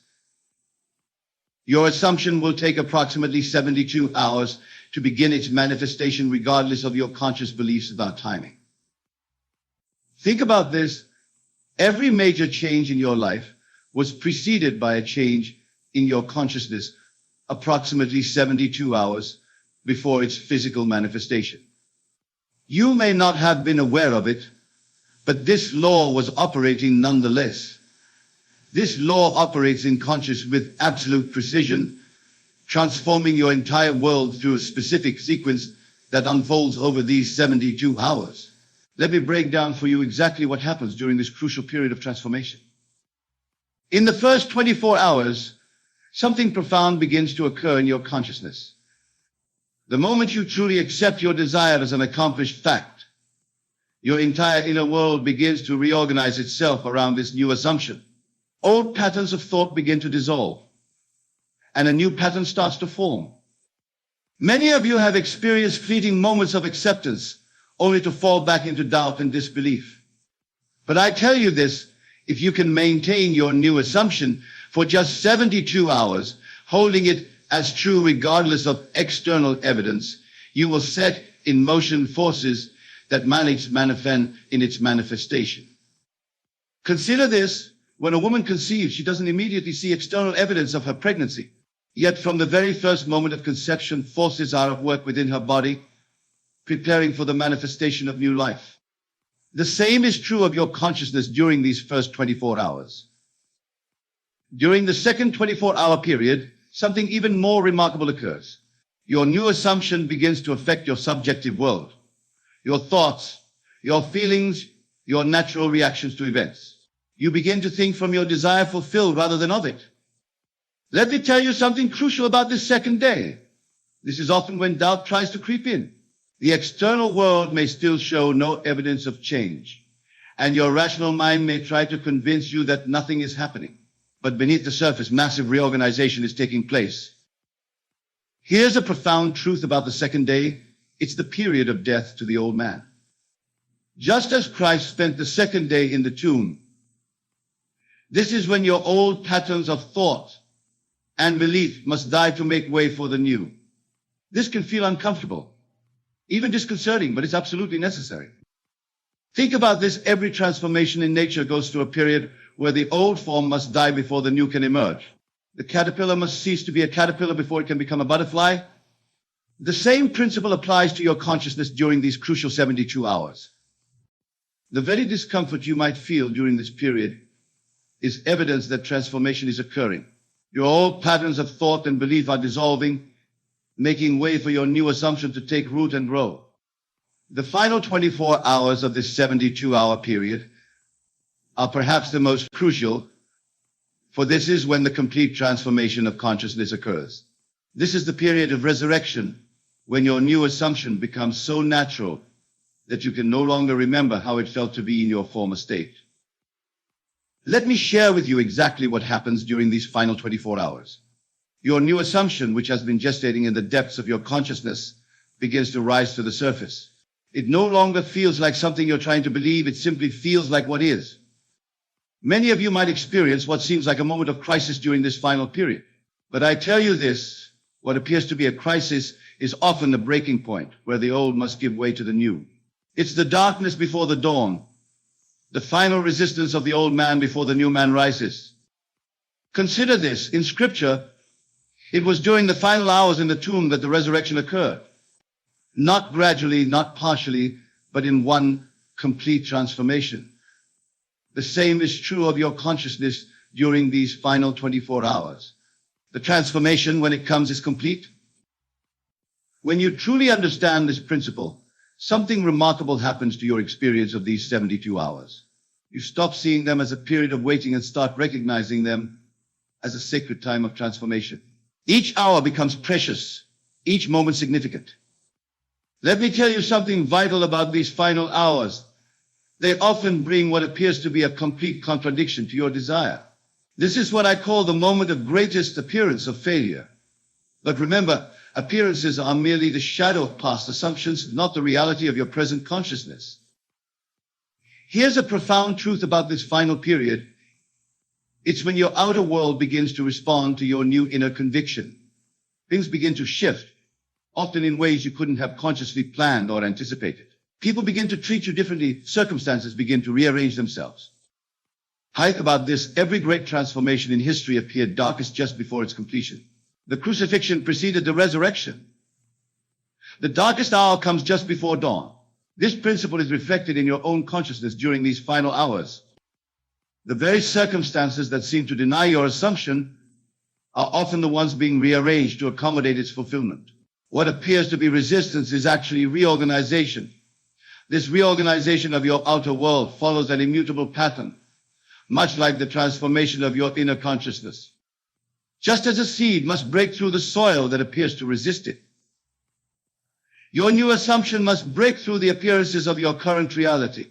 your assumption will take approximately 72 hours to begin its manifestation, regardless of your conscious beliefs about timing. Think about this. Every major change in your life was preceded by a change in your consciousness approximately 72 hours before its physical manifestation. You may not have been aware of it, but this law was operating nonetheless. This law operates in consciousness with absolute precision, transforming your entire world through a specific sequence that unfolds over these 72 hours. Let me break down for you exactly what happens during this crucial period of transformation. In the first 24 hours, something profound begins to occur in your consciousness. The moment you truly accept your desire as an accomplished fact, your entire inner world begins to reorganize itself around this new assumption. Old patterns of thought begin to dissolve, and a new pattern starts to form. Many of you have experienced fleeting moments of acceptance, only to fall back into doubt and disbelief. But I tell you this, if you can maintain your new assumption for just 72 hours, holding it as true regardless of external evidence, you will set in motion forces that manage in its manifestation. Consider this. When a woman conceives, she doesn't immediately see external evidence of her pregnancy. Yet from the very first moment of conception, forces are at work within her body, preparing for the manifestation of new life. The same is true of your consciousness during these first 24 hours. During the second 24-hour period, something even more remarkable occurs. Your new assumption begins to affect your subjective world. Your thoughts, your feelings, your natural reactions to events. You begin to think from your desire fulfilled rather than of it. Let me tell you something crucial about this second day. This is often when doubt tries to creep in. The external world may still show no evidence of change, and your rational mind may try to convince you that nothing is happening. But beneath the surface, massive reorganization is taking place. Here's a profound truth about the second day. It's the period of death to the old man. Just as Christ spent the second day in the tomb, this is when your old patterns of thought and belief must die to make way for the new. This can feel uncomfortable, even disconcerting, but it's absolutely necessary. Think about this. Every transformation in nature goes through a period where the old form must die before the new can emerge. The caterpillar must cease to be a caterpillar before it can become a butterfly. The same principle applies to your consciousness during these crucial 72 hours. The very discomfort you might feel during this period is evidence that transformation is occurring. Your old patterns of thought and belief are dissolving, making way for your new assumption to take root and grow. The final 24 hours of this 72-hour period are perhaps the most crucial, for this is when the complete transformation of consciousness occurs. This is the period of resurrection, when your new assumption becomes so natural that you can no longer remember how it felt to be in your former state. Let me share with you exactly what happens during these final 24 hours. Your new assumption, which has been gestating in the depths of your consciousness, begins to rise to the surface. It no longer feels like something you're trying to believe, it simply feels like what is. Many of you might experience what seems like a moment of crisis during this final period. But I tell you this, what appears to be a crisis is often the breaking point where the old must give way to the new. It's the darkness before the dawn, the final resistance of the old man before the new man rises. Consider this. In Scripture, it was during the final hours in the tomb that the resurrection occurred. Not gradually, not partially, but in one complete transformation. The same is true of your consciousness during these final 24 hours. The transformation, when it comes, is complete. When you truly understand this principle, something remarkable happens to your experience of these 72 hours. You stop seeing them as a period of waiting and start recognizing them as a sacred time of transformation. Each hour becomes precious, each moment significant. Let me tell you something vital about these final hours. They often bring what appears to be a complete contradiction to your desire. This is what I call the moment of greatest appearance of failure. But remember, appearances are merely the shadow of past assumptions, not the reality of your present consciousness. Here's a profound truth about this final period. It's when your outer world begins to respond to your new inner conviction. Things begin to shift, often in ways you couldn't have consciously planned or anticipated. People begin to treat you differently. Circumstances begin to rearrange themselves. Think about this. Every great transformation in history appeared darkest just before its completion. The crucifixion preceded the resurrection. The darkest hour comes just before dawn. This principle is reflected in your own consciousness during these final hours. The very circumstances that seem to deny your assumption are often the ones being rearranged to accommodate its fulfillment. What appears to be resistance is actually reorganization. This reorganization of your outer world follows an immutable pattern, much like the transformation of your inner consciousness. Just as a seed must break through the soil that appears to resist it, your new assumption must break through the appearances of your current reality.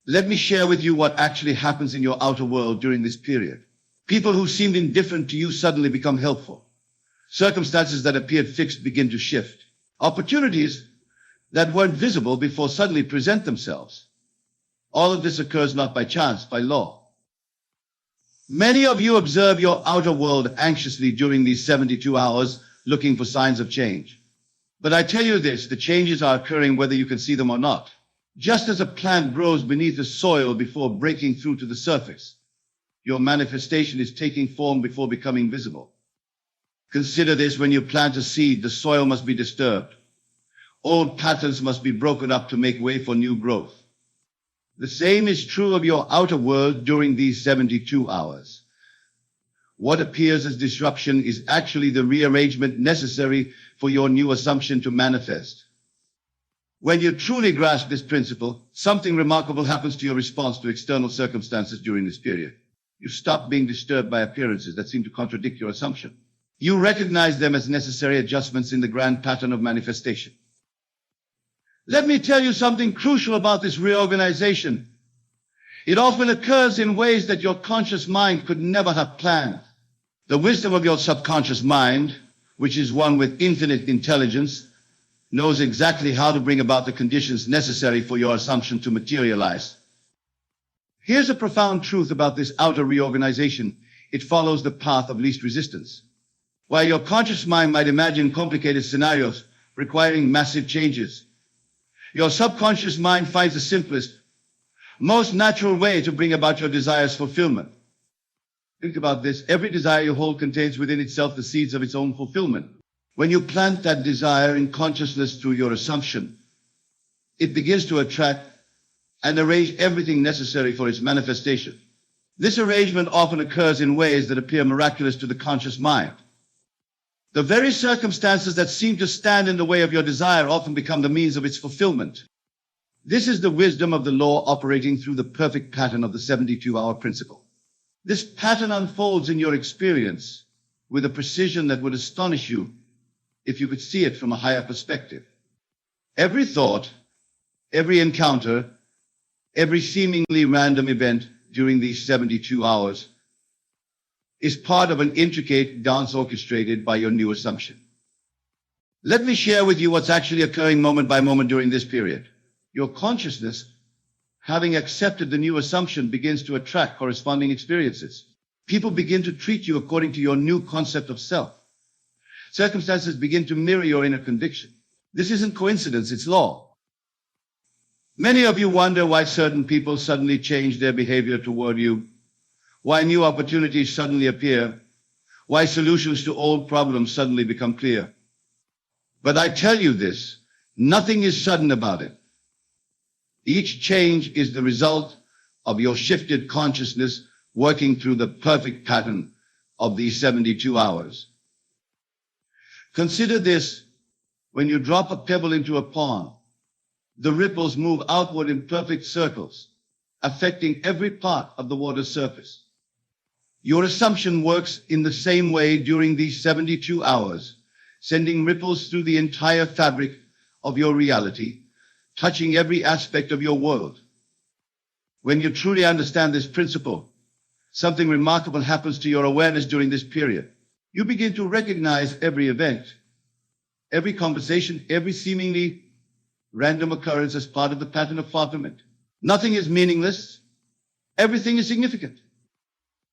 Let me share with you what actually happens in your outer world during this period. People who seemed indifferent to you suddenly become helpful. Circumstances that appeared fixed begin to shift. Opportunities that weren't visible before suddenly present themselves. All of this occurs not by chance, by law. Many of you observe your outer world anxiously during these 72 hours, looking for signs of change. But I tell you this, the changes are occurring whether you can see them or not. Just as a plant grows beneath the soil before breaking through to the surface, your manifestation is taking form before becoming visible. Consider this: when you plant a seed, the soil must be disturbed. Old patterns must be broken up to make way for new growth. The same is true of your outer world during these 72 hours. What appears as disruption is actually the rearrangement necessary for your new assumption to manifest. When you truly grasp this principle, something remarkable happens to your response to external circumstances during this period. You stop being disturbed by appearances that seem to contradict your assumption. You recognize them as necessary adjustments in the grand pattern of manifestation. Let me tell you something crucial about this reorganization. It often occurs in ways that your conscious mind could never have planned. The wisdom of your subconscious mind, which is one with infinite intelligence, knows exactly how to bring about the conditions necessary for your assumption to materialize. Here's a profound truth about this outer reorganization. It follows the path of least resistance. While your conscious mind might imagine complicated scenarios requiring massive changes, your subconscious mind finds the simplest, most natural way to bring about your desire's fulfillment. Think about this. Every desire you hold contains within itself the seeds of its own fulfillment. When you plant that desire in consciousness through your assumption, it begins to attract and arrange everything necessary for its manifestation. This arrangement often occurs in ways that appear miraculous to the conscious mind. The very circumstances that seem to stand in the way of your desire often become the means of its fulfillment. This is the wisdom of the law operating through the perfect pattern of the 72-hour principle. This pattern unfolds in your experience with a precision that would astonish you if you could see it from a higher perspective. Every thought, every encounter, every seemingly random event during these 72 hours is part of an intricate dance orchestrated by your new assumption. Let me share with you what's actually occurring moment by moment during this period. Your consciousness, having accepted the new assumption, begins to attract corresponding experiences. People begin to treat you according to your new concept of self. Circumstances begin to mirror your inner conviction. This isn't coincidence, it's law. Many of you wonder why certain people suddenly change their behavior toward you, why new opportunities suddenly appear, why solutions to old problems suddenly become clear. But I tell you this, nothing is sudden about it. Each change is the result of your shifted consciousness working through the perfect pattern of these 72 hours. Consider this: when you drop a pebble into a pond, the ripples move outward in perfect circles, affecting every part of the water's surface. Your assumption works in the same way during these 72 hours, sending ripples through the entire fabric of your reality, touching every aspect of your world. When you truly understand this principle, something remarkable happens to your awareness during this period. You begin to recognize every event, every conversation, every seemingly random occurrence as part of the pattern of fulfillment. Nothing is meaningless. Everything is significant.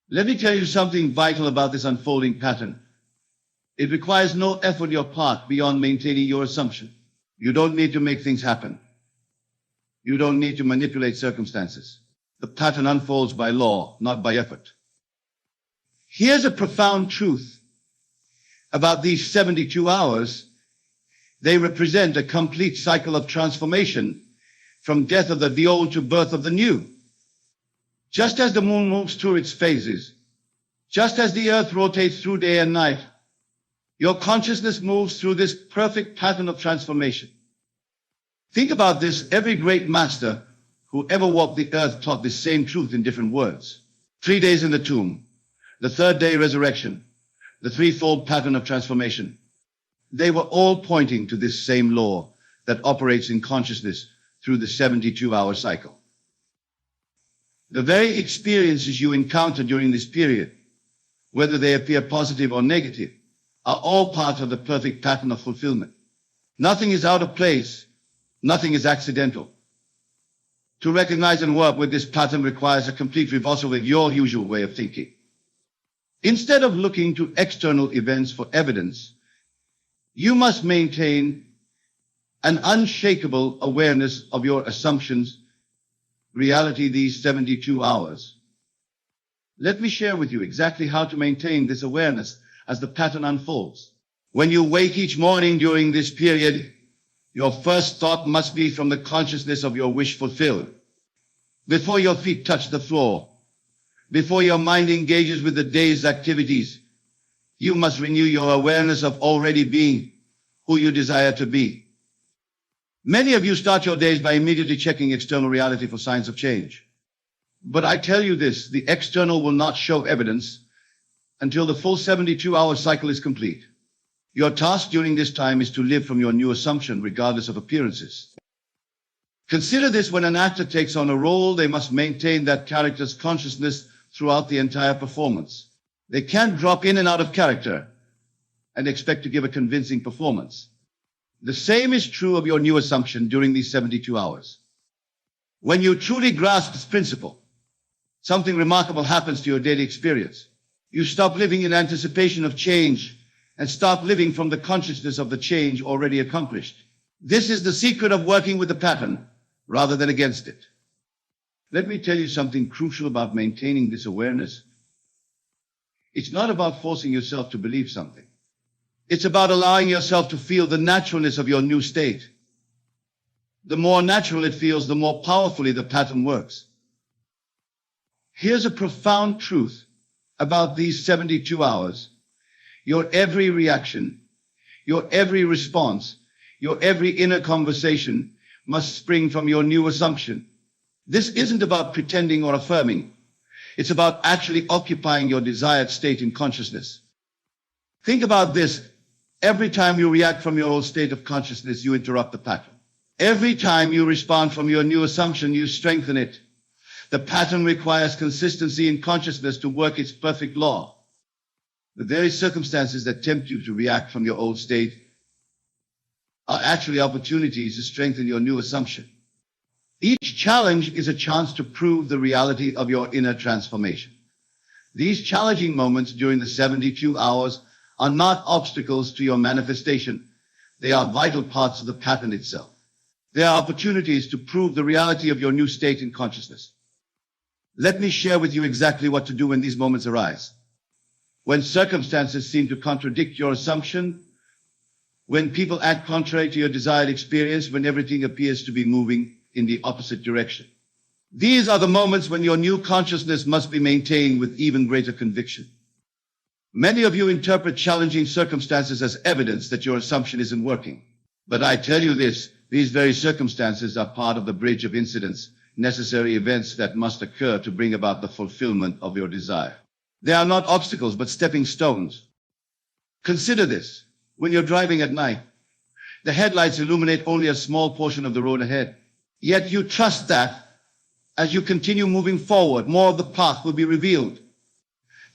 Let me tell you something vital about this unfolding pattern. It requires no effort on your part beyond maintaining your assumption. You don't need to make things happen. You don't need to manipulate circumstances. The pattern unfolds by law, not by effort. Here's a profound truth about these 72 hours. They represent a complete cycle of transformation, from death of the old to birth of the new. Just as the moon moves through its phases, just as the earth rotates through day and night, your consciousness moves through this perfect pattern of transformation. Think about this. Every great master who ever walked the earth taught this same truth in different words. 3 days in the tomb, the third day resurrection, the threefold pattern of transformation. They were all pointing to this same law that operates in consciousness through the 72-hour cycle. The very experiences you encounter during this period, whether they appear positive or negative, are all part of the perfect pattern of fulfillment. Nothing is out of place. Nothing is accidental. To recognize and work with this pattern requires a complete reversal with your usual way of thinking. Instead of looking to external events for evidence, you must maintain an unshakable awareness of your assumptions, reality these 72 hours. Let me share with you exactly how to maintain this awareness as the pattern unfolds. When you wake each morning during this period, your first thought must be from the consciousness of your wish fulfilled. Before your feet touch the floor, before your mind engages with the day's activities, you must renew your awareness of already being who you desire to be. Many of you start your days by immediately checking external reality for signs of change. But I tell you this, the external will not show evidence until the full 72-hour cycle is complete. Your task during this time is to live from your new assumption, regardless of appearances. Consider this: when an actor takes on a role, they must maintain that character's consciousness throughout the entire performance. They can't drop in and out of character and expect to give a convincing performance. The same is true of your new assumption during these 72 hours. When you truly grasp this principle, something remarkable happens to your daily experience. You stop living in anticipation of change and start living from the consciousness of the change already accomplished. This is the secret of working with the pattern rather than against it. Let me tell you something crucial about maintaining this awareness. It's not about forcing yourself to believe something. It's about allowing yourself to feel the naturalness of your new state. The more natural it feels, the more powerfully the pattern works. Here's a profound truth about these 72 hours. Your every reaction, your every response, your every inner conversation must spring from your new assumption. This isn't about pretending or affirming. It's about actually occupying your desired state in consciousness. Think about this. Every time you react from your old state of consciousness, you interrupt the pattern. Every time you respond from your new assumption, you strengthen it. The pattern requires consistency in consciousness to work its perfect law. The very circumstances that tempt you to react from your old state are actually opportunities to strengthen your new assumption. Each challenge is a chance to prove the reality of your inner transformation. These challenging moments during the 72 hours are not obstacles to your manifestation. They are vital parts of the pattern itself. They are opportunities to prove the reality of your new state in consciousness. Let me share with you exactly what to do when these moments arise. When circumstances seem to contradict your assumption, when people act contrary to your desired experience, when everything appears to be moving in the opposite direction. These are the moments when your new consciousness must be maintained with even greater conviction. Many of you interpret challenging circumstances as evidence that your assumption isn't working. But I tell you this, these very circumstances are part of the bridge of incidents, necessary events that must occur to bring about the fulfillment of your desire. They are not obstacles, but stepping stones. Consider this. When you're driving at night, the headlights illuminate only a small portion of the road ahead. Yet you trust that as you continue moving forward, more of the path will be revealed.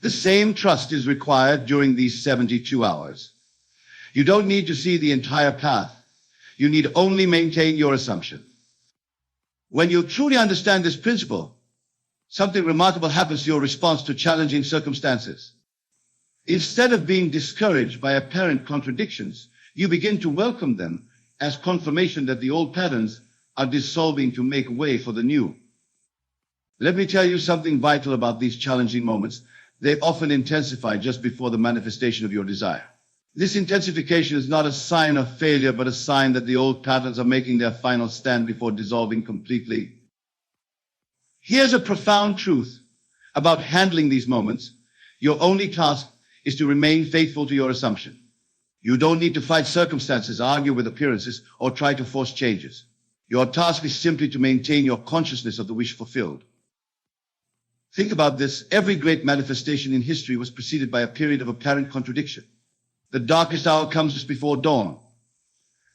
The same trust is required during these 72 hours. You don't need to see the entire path. You need only maintain your assumption. When you truly understand this principle, something remarkable happens to your response to challenging circumstances. Instead of being discouraged by apparent contradictions, you begin to welcome them as confirmation that the old patterns are dissolving to make way for the new. Let me tell you something vital about these challenging moments. They often intensify just before the manifestation of your desire. This intensification is not a sign of failure, but a sign that the old patterns are making their final stand before dissolving completely. Here's a profound truth about handling these moments. Your only task is to remain faithful to your assumption. You don't need to fight circumstances, argue with appearances, or try to force changes. Your task is simply to maintain your consciousness of the wish fulfilled. Think about this. Every great manifestation in history was preceded by a period of apparent contradiction. The darkest hour comes just before dawn.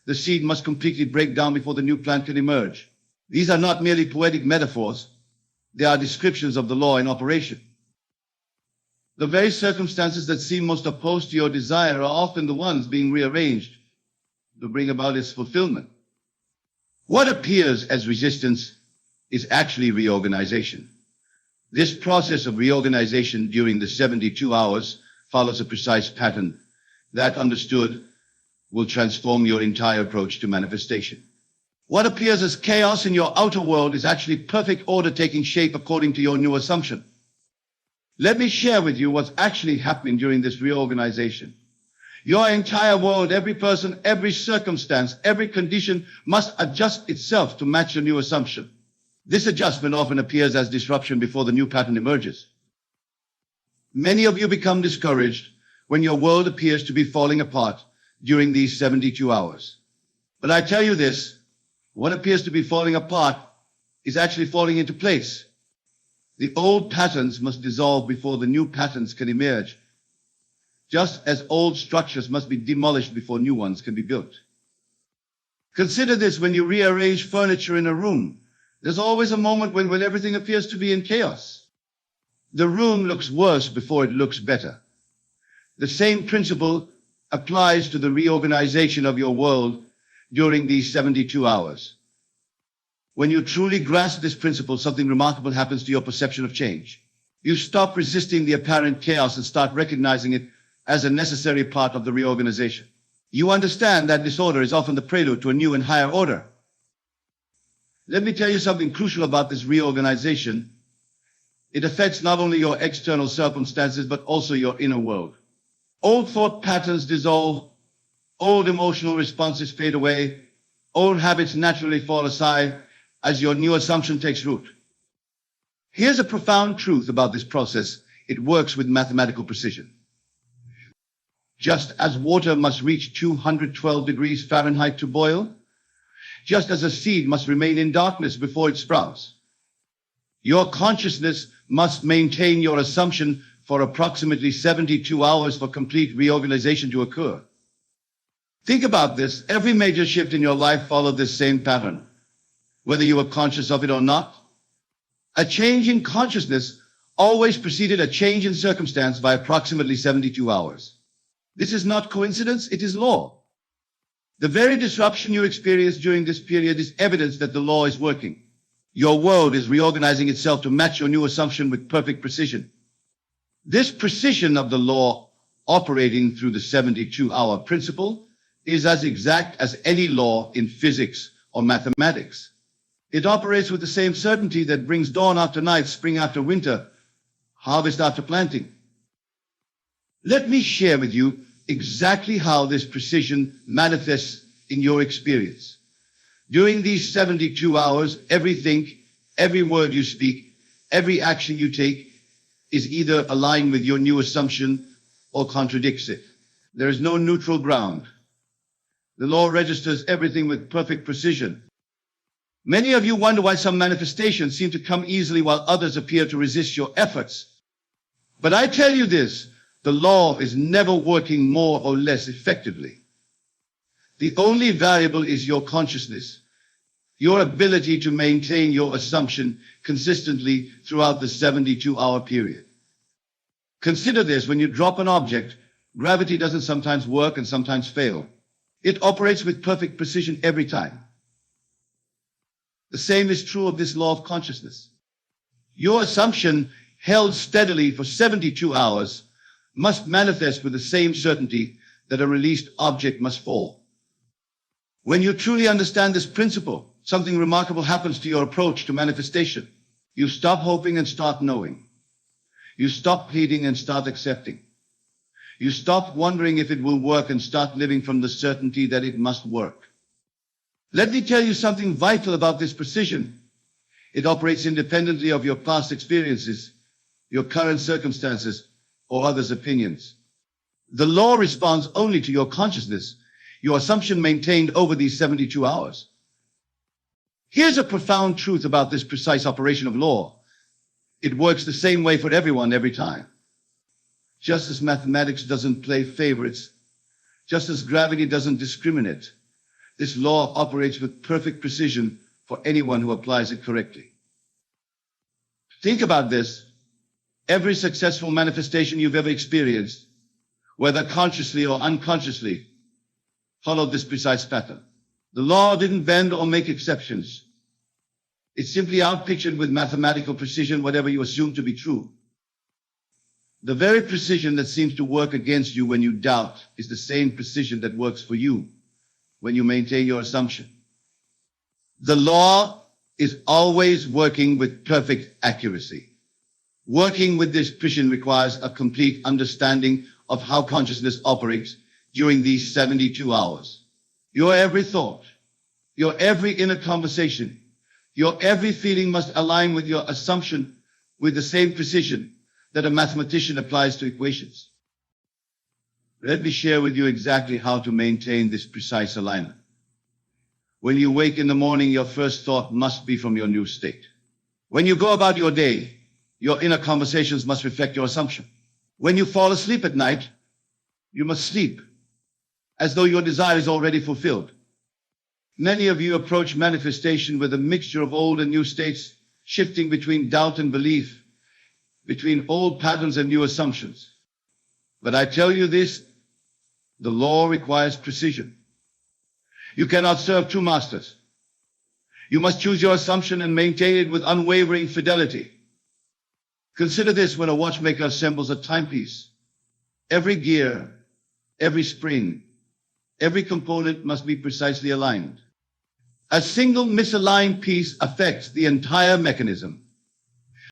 The seed must completely break down before the new plant can emerge. These are not merely poetic metaphors. They are descriptions of the law in operation. The very circumstances that seem most opposed to your desire are often the ones being rearranged to bring about its fulfillment. What appears as resistance is actually reorganization. This process of reorganization during the 72 hours follows a precise pattern that, understood, will transform your entire approach to manifestation. What appears as chaos in your outer world is actually perfect order taking shape according to your new assumption. Let me share with you what's actually happening during this reorganization. Your entire world, every person, every circumstance, every condition must adjust itself to match your new assumption. This adjustment often appears as disruption before the new pattern emerges. Many of you become discouraged when your world appears to be falling apart during these 72 hours. But I tell you this, What appears to be falling apart is actually falling into place. The old patterns must dissolve before the new patterns can emerge, just as old structures must be demolished before new ones can be built. Consider this when you rearrange furniture in a room. There's always a moment when everything appears to be in chaos. The room looks worse before it looks better. The same principle applies to the reorganization of your world during these 72 hours. When you truly grasp this principle, something remarkable happens to your perception of change. You stop resisting the apparent chaos and start recognizing it as a necessary part of the reorganization. You understand that disorder is often the prelude to a new and higher order. Let me tell you something crucial about this reorganization. It affects not only your external circumstances, but also your inner world. Old thought patterns dissolve, old emotional responses fade away, old habits naturally fall aside as your new assumption takes root. Here's a profound truth about this process. It works with mathematical precision. Just as water must reach 212 degrees Fahrenheit to boil, just as a seed must remain in darkness before it sprouts, your consciousness must maintain your assumption for approximately 72 hours for complete reorganization to occur. Think about this. Every major shift in your life followed this same pattern, whether you were conscious of it or not. A change in consciousness always preceded a change in circumstance by approximately 72 hours. This is not coincidence, it is law. The very disruption you experience during this period is evidence that the law is working. Your world is reorganizing itself to match your new assumption with perfect precision. This precision of the law operating through the 72-hour principle is as exact as any law in physics or mathematics. It operates with the same certainty that brings dawn after night, spring after winter, harvest after planting. Let me share with you exactly how this precision manifests in your experience. During these 72 hours, everything, every word you speak, every action you take is either aligned with your new assumption or contradicts it. There is no neutral ground. The law registers everything with perfect precision. Many of you wonder why some manifestations seem to come easily while others appear to resist your efforts. But I tell you this, the law is never working more or less effectively. The only variable is your consciousness, your ability to maintain your assumption consistently throughout the 72-hour period. Consider this: when you drop an object, gravity doesn't sometimes work and sometimes fail. It operates with perfect precision every time. The same is true of this law of consciousness. Your assumption held steadily for 72 hours must manifest with the same certainty that a released object must fall. When you truly understand this principle, something remarkable happens to your approach to manifestation. You stop hoping and start knowing. You stop pleading and start accepting. You stop wondering if it will work and start living from the certainty that it must work. Let me tell you something vital about this precision. It operates independently of your past experiences, your current circumstances, or others' opinions. The law responds only to your consciousness, your assumption maintained over these 72 hours. Here's a profound truth about this precise operation of law. It works the same way for everyone every time. Just as mathematics doesn't play favorites, just as gravity doesn't discriminate, this law operates with perfect precision for anyone who applies it correctly. Think about this. Every successful manifestation you've ever experienced, whether consciously or unconsciously, followed this precise pattern. The law didn't bend or make exceptions. It simply outpictured with mathematical precision whatever you assumed to be true. The very precision that seems to work against you when you doubt is the same precision that works for you when you maintain your assumption. The law is always working with perfect accuracy. Working with this precision requires a complete understanding of how consciousness operates during these 72 hours. Your every thought, your every inner conversation, your every feeling must align with your assumption with the same precision that a mathematician applies to equations. Let me share with you exactly how to maintain this precise alignment. When you wake in the morning, your first thought must be from your new state. When you go about your day, your inner conversations must reflect your assumption. When you fall asleep at night, you must sleep as though your desire is already fulfilled. Many of you approach manifestation with a mixture of old and new states, shifting between doubt and belief, between old patterns and new assumptions. But I tell you this, the law requires precision. You cannot serve two masters. You must choose your assumption and maintain it with unwavering fidelity. Consider this when a watchmaker assembles a timepiece. Every gear, every spring, every component must be precisely aligned. A single misaligned piece affects the entire mechanism.